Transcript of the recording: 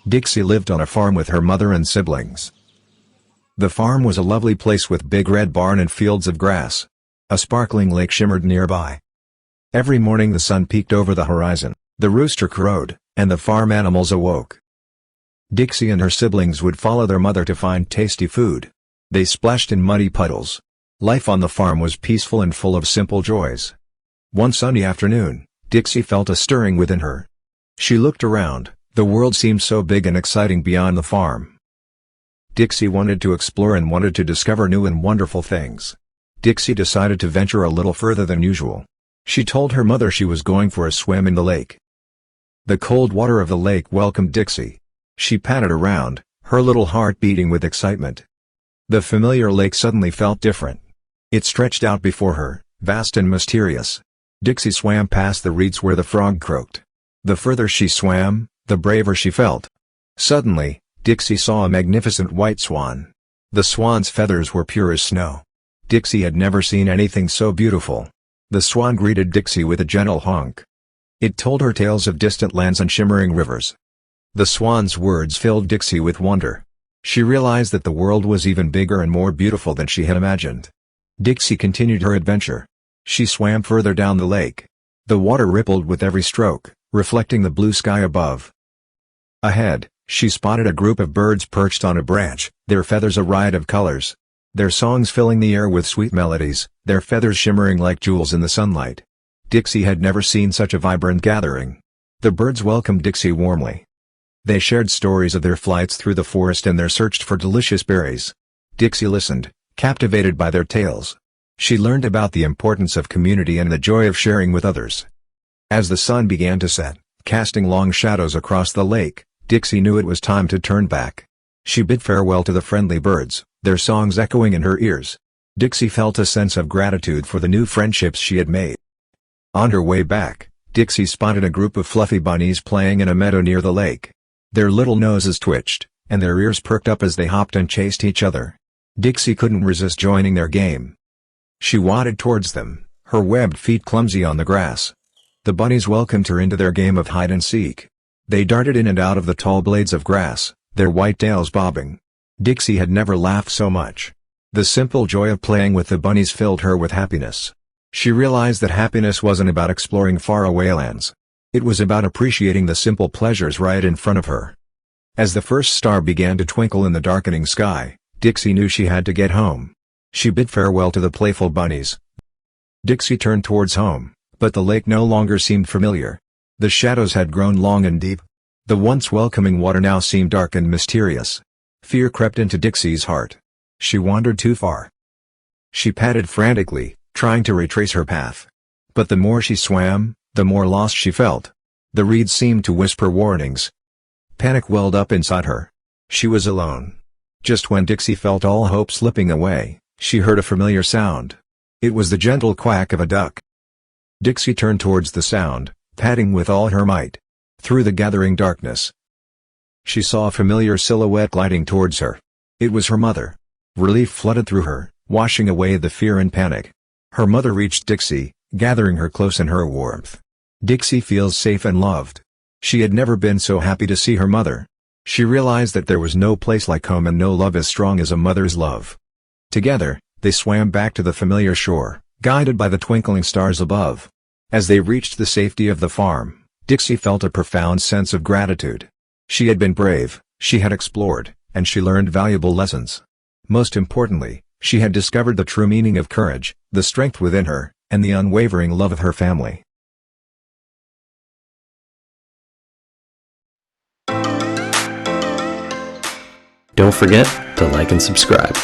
Dixie lived on a farm with her mother and siblings. The farm was a lovely place with big red barn and fields of grass. A sparkling lake shimmered nearby. Every morning the sun peeked over the horizon, the rooster crowed, and the farm animals awoke. Dixie and her siblings would follow their mother to find tasty food. They splashed in muddy puddles. Life on the farm was peaceful and full of simple joys. One sunny afternoon, Dixie felt a stirring within her. She looked around. The world seemed so big and exciting beyond the farm. Dixie wanted to explore and wanted to discover new and wonderful things. Dixie decided to venture a little further than usual. She told her mother she was going for a swim in the lake. The cold water of the lake welcomed Dixie. She padded around, her little heart beating with excitement. The familiar lake suddenly felt different. It stretched out before her, vast and mysterious. Dixie swam past the reeds where the frog croaked. The further she swam, the braver she felt. Suddenly, Dixie saw a magnificent white swan. The swan's feathers were pure as snow. Dixie had never seen anything so beautiful. The swan greeted Dixie with a gentle honk. It told her tales of distant lands and shimmering rivers. The swan's words filled Dixie with wonder. She realized that the world was even bigger and more beautiful than she had imagined. Dixie continued her adventure. She swam further down the lake. The water rippled with every stroke, reflecting the blue sky above. Ahead, she spotted a group of birds perched on a branch, their feathers a riot of colors. Their songs filling the air with sweet melodies, their feathers shimmering like jewels in the sunlight. Dixie had never seen such a vibrant gathering. The birds welcomed Dixie warmly. They shared stories of their flights through the forest and their search for delicious berries. Dixie listened, captivated by their tales. She learned about the importance of community and the joy of sharing with others. As the sun began to set, casting long shadows across the lake, Dixie knew it was time to turn back. She bid farewell to the friendly birds, their songs echoing in her ears. Dixie felt a sense of gratitude for the new friendships she had made. On her way back, Dixie spotted a group of fluffy bunnies playing in a meadow near the lake. Their little noses twitched, and their ears perked up as they hopped and chased each other. Dixie couldn't resist joining their game. She wadded towards them, her webbed feet clumsy on the grass. The bunnies welcomed her into their game of hide-and-seek. They darted in and out of the tall blades of grass, their white tails bobbing. Dixie had never laughed so much. The simple joy of playing with the bunnies filled her with happiness. She realized that happiness wasn't about exploring faraway lands. It was about appreciating the simple pleasures right in front of her. As the first star began to twinkle in the darkening sky, Dixie knew she had to get home. She bid farewell to the playful bunnies. Dixie turned towards home, but the lake no longer seemed familiar. The shadows had grown long and deep. The once welcoming water now seemed dark and mysterious. Fear crept into Dixie's heart. She wandered too far. She paddled frantically, trying to retrace her path. But the more she swam, the more lost she felt. The reeds seemed to whisper warnings. Panic welled up inside her. She was alone. Just when Dixie felt all hope slipping away, she heard a familiar sound. It was the gentle quack of a duck. Dixie turned towards the sound, paddling with all her might. Through the gathering darkness, she saw a familiar silhouette gliding towards her. It was her mother. Relief flooded through her, washing away the fear and panic. Her mother reached Dixie, gathering her close in her warmth. Dixie feels safe and loved. She had never been so happy to see her mother. She realized that there was no place like home and no love as strong as a mother's love. Together, they swam back to the familiar shore, guided by the twinkling stars above. As they reached the safety of the farm, Dixie felt a profound sense of gratitude. She had been brave, she had explored, and she learned valuable lessons. Most importantly, she had discovered the true meaning of courage, the strength within her, and the unwavering love of her family. Don't forget to like and subscribe.